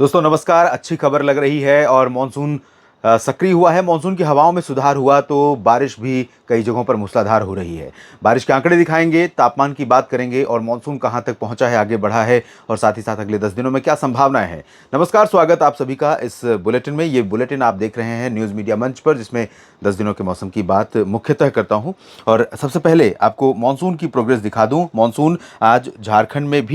दोस्तों नमस्कार। अच्छी खबर लग रही है और मानसून सक्रिय हुआ है। मानसून की हवाओं में सुधार हुआ तो बारिश भी कई जगहों पर मूसलाधार हो रही है। बारिश के आंकड़े दिखाएंगे, तापमान की बात करेंगे और मानसून कहां तक पहुंचा है, आगे बढ़ा है और साथ ही साथ अगले 10 दिनों में क्या संभावनाएं हैं। नमस्कार, स्वागत आप सभी का इस बुलेटिन में। ये बुलेटिन आप देख रहे हैं न्यूज़ मीडिया मंच पर, जिसमें 10 दिनों के मौसम की बात मुख्यतः करता हूं। और सबसे पहले आपको मानसून की प्रोग्रेस दिखा दूं। मानसून आज झारखंड में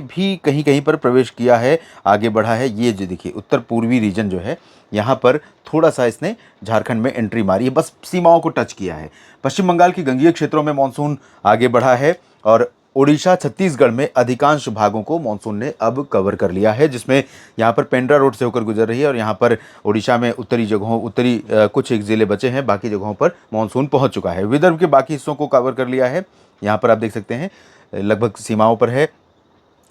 भी कहीं कहीं पर प्रवेश किया है, आगे बढ़ा है। ये जो देखिए उत्तर पूर्वी रीजन जो है, यहाँ पर थोड़ा सा इसने झारखंड में एंट्री मारी है, बस सीमाओं को टच किया है। पश्चिम बंगाल की गंगीय क्षेत्रों में मानसून आगे बढ़ा है और ओडिशा छत्तीसगढ़ में अधिकांश भागों को मानसून ने अब कवर कर लिया है, जिसमें यहाँ पर पेंड्रा रोड से होकर गुजर रही है और यहाँ पर ओडिशा में कुछ एक ज़िले बचे हैं, बाकी जगहों पर मानसून पहुँच चुका है। विदर्भ के बाकी हिस्सों को कवर कर लिया है। यहाँ पर आप देख सकते हैं लगभग सीमाओं पर है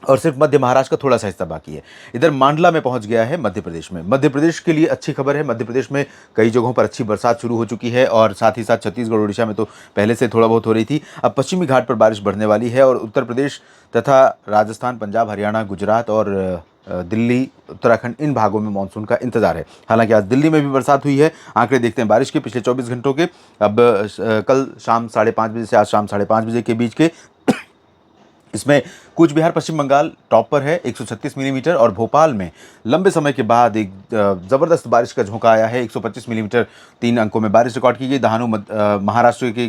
और सिर्फ मध्य महाराष्ट्र का थोड़ा सा हिस्सा बाकी है। इधर मांडला में पहुंच गया है मध्य प्रदेश में। मध्य प्रदेश के लिए अच्छी खबर है, मध्य प्रदेश में कई जगहों पर अच्छी बरसात शुरू हो चुकी है और साथ ही साथ छत्तीसगढ़ उड़ीसा में तो पहले से थोड़ा बहुत हो रही थी। अब पश्चिमी घाट पर बारिश बढ़ने वाली है और उत्तर प्रदेश तथा राजस्थान, पंजाब, हरियाणा, गुजरात और दिल्ली, उत्तराखंड, इन भागों में मानसून का इंतजार है। हालांकि आज दिल्ली में भी बरसात हुई है। आंकड़े देखते हैं बारिश के पिछले 24 घंटों के। अब कल शाम 5:30 बजे से आज शाम 5:30 बजे के बीच के इसमें कूच बिहार पश्चिम बंगाल टॉप पर है 136 मिलीमीटर और भोपाल में लंबे समय के बाद एक ज़बरदस्त बारिश का झोंका आया है। 125 मिलीमीटर 3 अंकों में बारिश रिकॉर्ड की गई। दहानू महाराष्ट्र के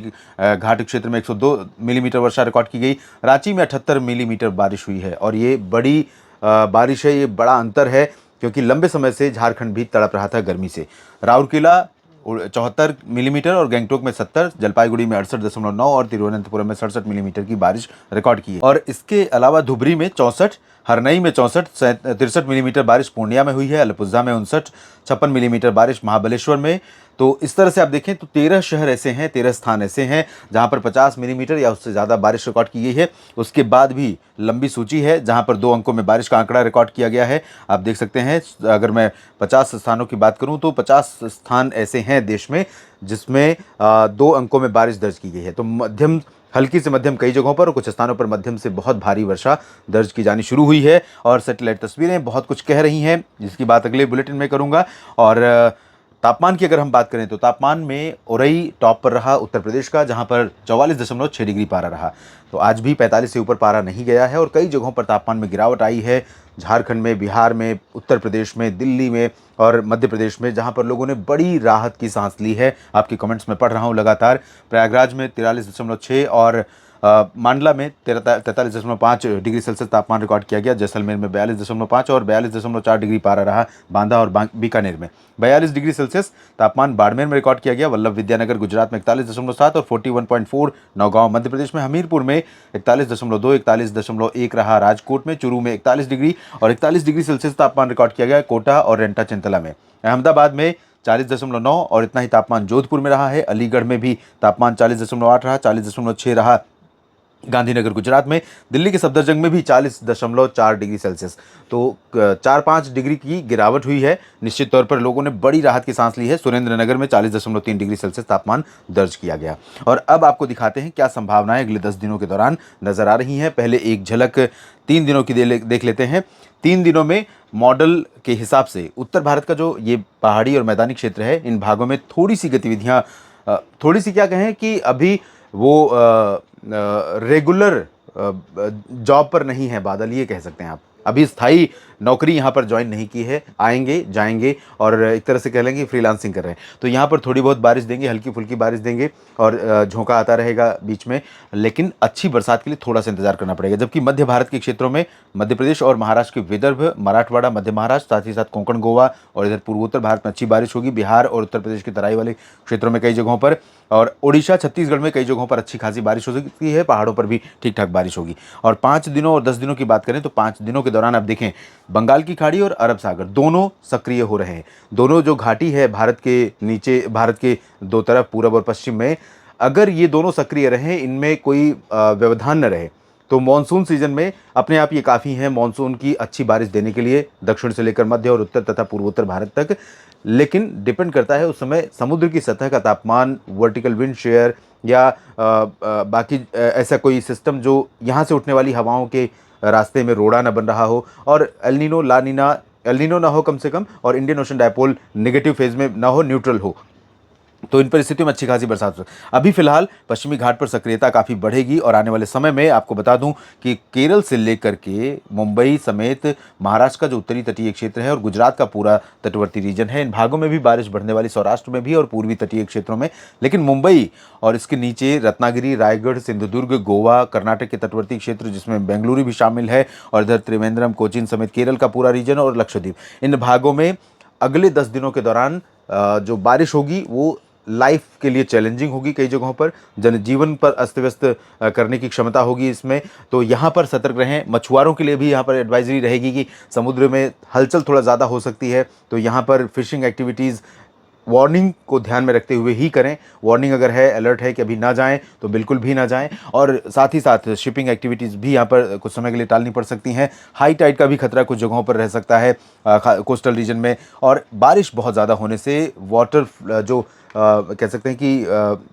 घाट क्षेत्र में 102 मिलीमीटर वर्षा रिकॉर्ड की गई। रांची में 78 मिलीमीटर बारिश हुई है और ये बड़ी बारिश है, ये बड़ा अंतर है क्योंकि लंबे समय से झारखंड भी तड़प रहा था गर्मी से। राउरकेला 74 मिलीमीटर और गैंगटोक में 70, जलपाईगुड़ी में 68.9 और तिरुवनंतपुरम में 67 मिलीमीटर की बारिश रिकॉर्ड की है। और इसके अलावा धुबरी में 64, हरनई में 64, 63 मिलीमीटर बारिश पूर्णिया में हुई है। अलीपुजा में 59, 56 मिलीमीटर बारिश महाबलेश्वर में। तो इस तरह से आप देखें तो 13 शहर ऐसे हैं, 13 स्थान ऐसे हैं जहां पर 50 मिलीमीटर या उससे ज़्यादा बारिश रिकॉर्ड की गई है। उसके बाद भी लंबी सूची है जहां पर 2 अंकों में बारिश का आंकड़ा रिकॉर्ड किया गया है। आप देख सकते हैं, अगर मैं 50 स्थानों की बात करूं तो 50 स्थान ऐसे हैं देश में जिसमें 2 अंकों में बारिश दर्ज की गई है। तो मध्यम, हल्की से मध्यम कई जगहों पर और कुछ स्थानों पर मध्यम से बहुत भारी वर्षा दर्ज की जानी शुरू हुई है। और सैटेलाइट तस्वीरें बहुत कुछ कह रही हैं, जिसकी बात अगले बुलेटिन में करूंगा। और तापमान की अगर हम बात करें तो तापमान में उरई टॉप पर रहा उत्तर प्रदेश का, जहां पर 44.6 डिग्री पारा रहा। तो आज भी 45 से ऊपर पारा नहीं गया है और कई जगहों पर तापमान में गिरावट आई है। झारखंड में, बिहार में, उत्तर प्रदेश में, दिल्ली में और मध्य प्रदेश में, जहां पर लोगों ने बड़ी राहत की सांस ली है। आपके कमेंट्स में पढ़ रहा हूं लगातार। प्रयागराज में 43.6 और मांडला में 43.5 डिग्री सेल्सियस तापमान रिकॉर्ड किया गया। जैसलमेर में 42.5 और 42.4 डिग्री पारा रहा। बांदा और बीकानेर में 42 डिग्री सेल्सियस तापमान बाड़मेर में रिकॉर्ड किया गया। वल्लभ विद्यानगर गुजरात में 41.7 और 41.4 नौगांव मध्य प्रदेश में। हमीरपुर में 41.2, 41.1 रहा। राजकोट में, चूरू में 41 डिग्री और 41 डिग्री सेल्सियस तापमान रिकॉर्ड किया गया। कोटा और रेंटा चिंतला में। अहमदाबाद में 40.9 और इतना ही तापमान जोधपुर में रहा है। अलीगढ़ में भी तापमान 40.8 रहा, 40.6 रहा गांधीनगर गुजरात में। दिल्ली के सफदरजंग में भी 40.4 डिग्री सेल्सियस। तो 4-5 डिग्री की गिरावट हुई है। निश्चित तौर पर लोगों ने बड़ी राहत की सांस ली है। सुरेंद्रनगर में 40.3 डिग्री सेल्सियस तापमान दर्ज किया गया। और अब आपको दिखाते हैं क्या संभावनाएं अगले 10 दिनों के दौरान नजर आ रही हैं। पहले एक झलक 3 दिनों की देख लेते हैं। 3 दिनों में मॉडल के हिसाब से उत्तर भारत का जो ये पहाड़ी और मैदानी क्षेत्र है, इन भागों में थोड़ी सी गतिविधियां, थोड़ी सी क्या कहें कि अभी वो रेगुलर जॉब पर नहीं है बादल, ये कह सकते हैं आप। अभी स्थायी नौकरी यहाँ पर ज्वाइन नहीं की है, आएंगे जाएंगे और एक तरह से कह लेंगे फ्रीलांसिंग कर रहे हैं। तो यहाँ पर थोड़ी बहुत बारिश देंगे, हल्की फुल्की बारिश देंगे और झोंका आता रहेगा बीच में, लेकिन अच्छी बरसात के लिए थोड़ा सा इंतजार करना पड़ेगा। जबकि मध्य भारत के क्षेत्रों में मध्य प्रदेश और महाराष्ट्र के विदर्भ, मराठवाड़ा, मध्य महाराष्ट्र, साथ ही साथ कोंकण, गोवा और इधर पूर्वोत्तर भारत में अच्छी बारिश होगी। बिहार और उत्तर प्रदेश के तराई वाले क्षेत्रों में कई जगहों पर और ओडिशा, छत्तीसगढ़ में कई जगहों पर अच्छी खासी बारिश हो सकती है। पहाड़ों पर भी ठीक ठाक बारिश होगी। और 5 दिनों और 10 दिनों की बात करें तो 5 दिनों के दौरान आप देखें बंगाल की खाड़ी और अरब सागर दोनों सक्रिय हो रहे हैं। दोनों जो घाटी है भारत के नीचे, भारत के दो तरफ पूरब और पश्चिम में, अगर ये दोनों सक्रिय रहें, इनमें कोई व्यवधान न रहे, तो मॉनसून सीजन में अपने आप ये काफ़ी है मानसून की अच्छी बारिश देने के लिए, दक्षिण से लेकर मध्य और उत्तर तथा पूर्वोत्तर भारत तक। लेकिन डिपेंड करता है उस समय समुद्र की सतह का तापमान, वर्टिकल विंड शेयर या बाकी ऐसा कोई सिस्टम जो यहाँ से उठने वाली हवाओं के रास्ते में रोड़ा ना बन रहा हो और एल नीनो ना हो कम से कम, और Indian ocean dipole negative phase में ना हो, न्यूट्रल हो, तो इन परिस्थितियों में अच्छी खासी बरसात हो। अभी फिलहाल पश्चिमी घाट पर सक्रियता काफ़ी बढ़ेगी और आने वाले समय में आपको बता दूं कि केरल से लेकर के मुंबई समेत महाराष्ट्र का जो उत्तरी तटीय क्षेत्र है और गुजरात का पूरा तटवर्ती रीजन है, इन भागों में भी बारिश बढ़ने वाली, सौराष्ट्र में भी और पूर्वी तटीय क्षेत्रों में। लेकिन मुंबई और इसके नीचे रत्नागिरी, रायगढ़, सिंधुदुर्ग, गोवा, कर्नाटक के तटवर्ती क्षेत्र जिसमें बेंगलुरु भी शामिल है, और इधर त्रिवेंद्रम, कोचीन समेत केरल का पूरा रीजन और लक्षद्वीप, इन भागों में अगले 10 दिनों के दौरान जो बारिश होगी वो लाइफ के लिए चैलेंजिंग होगी। कई जगहों पर जनजीवन पर अस्त व्यस्त करने की क्षमता होगी इसमें, तो यहाँ पर सतर्क रहें। मछुआरों के लिए भी यहाँ पर एडवाइजरी रहेगी कि समुद्र में हलचल थोड़ा ज़्यादा हो सकती है, तो यहाँ पर फिशिंग एक्टिविटीज़ वार्निंग को ध्यान में रखते हुए ही करें। वार्निंग अगर है, अलर्ट है कि अभी ना जाएं, तो बिल्कुल भी ना जाएं। और साथ ही साथ शिपिंग एक्टिविटीज़ भी यहाँ पर कुछ समय के लिए टालनी पड़ सकती हैं। हाई टाइड का भी खतरा कुछ जगहों पर रह सकता है कोस्टल रीजन में, और बारिश बहुत ज़्यादा होने से वाटर जो कह सकते हैं कि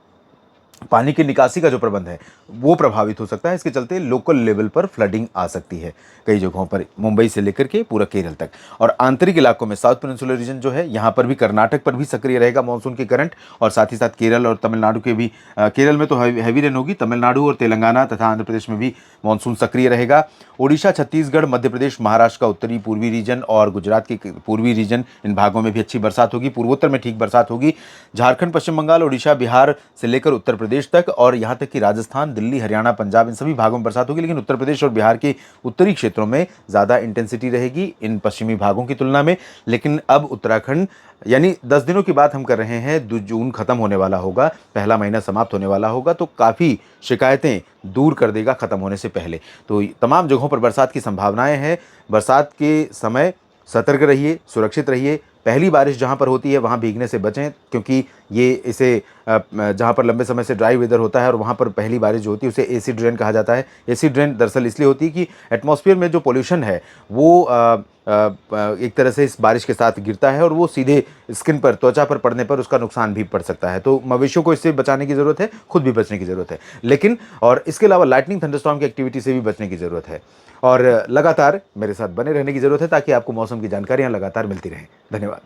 पानी की निकासी का जो प्रबंध है वो प्रभावित हो सकता है। इसके चलते लोकल लेवल पर फ्लडिंग आ सकती है कई जगहों पर, मुंबई से लेकर के पूरा केरल तक। और आंतरिक इलाकों में साउथ पेनिनसुलर रीजन जो है, यहाँ पर भी कर्नाटक पर भी सक्रिय रहेगा मानसून की करंट, और साथ ही साथ केरल और तमिलनाडु के भी, केरल में तो हैवी रेन होगी, तमिलनाडु और तेलंगाना तथा आंध्र प्रदेश में भी मानसून सक्रिय रहेगा। ओडिशा, छत्तीसगढ़, मध्य प्रदेश, महाराष्ट्र का उत्तरी पूर्वी रीजन और गुजरात के पूर्वी रीजन, इन भागों में भी अच्छी बरसात होगी। पूर्वोत्तर में ठीक बरसात होगी। झारखंड, पश्चिम बंगाल, ओडिशा, बिहार से लेकर उत्तर प्रदेश तक, और यहाँ तक कि राजस्थान, दिल्ली, हरियाणा, पंजाब, इन सभी भागों में बरसात होगी। लेकिन उत्तर प्रदेश और बिहार के उत्तरी क्षेत्रों में ज़्यादा इंटेंसिटी रहेगी इन पश्चिमी भागों की तुलना में। लेकिन अब उत्तराखंड, यानी 10 दिनों की बात हम कर रहे हैं, 2 जून खत्म होने वाला होगा, पहला महीना समाप्त होने वाला होगा, तो काफ़ी शिकायतें दूर कर देगा खत्म होने से पहले। तो तमाम जगहों पर बरसात की संभावनाएं हैं। बरसात के समय सतर्क रहिए, सुरक्षित रहिए। पहली बारिश जहाँ पर होती है वहाँ भीगने से बचें, क्योंकि ये इसे जहाँ पर लंबे समय से ड्राई वेदर होता है और वहाँ पर पहली बारिश जो होती है उसे एसिड रेन कहा जाता है। एसिड रेन दरअसल इसलिए होती है कि एटमॉस्फेयर में जो पोल्यूशन है वो एक तरह से इस बारिश के साथ गिरता है और वो सीधे स्किन पर, त्वचा पर पड़ने पर उसका नुकसान भी पड़ सकता है। तो मवेशियों को इससे बचाने की ज़रूरत है, खुद भी बचने की ज़रूरत है। लेकिन और इसके अलावा लाइटनिंग, थंडरस्टॉर्म की एक्टिविटी से भी बचने की ज़रूरत है, और लगातार मेरे साथ बने रहने की ज़रूरत है ताकि आपको मौसम की जानकारियाँ लगातार मिलती रहें। धन्यवाद।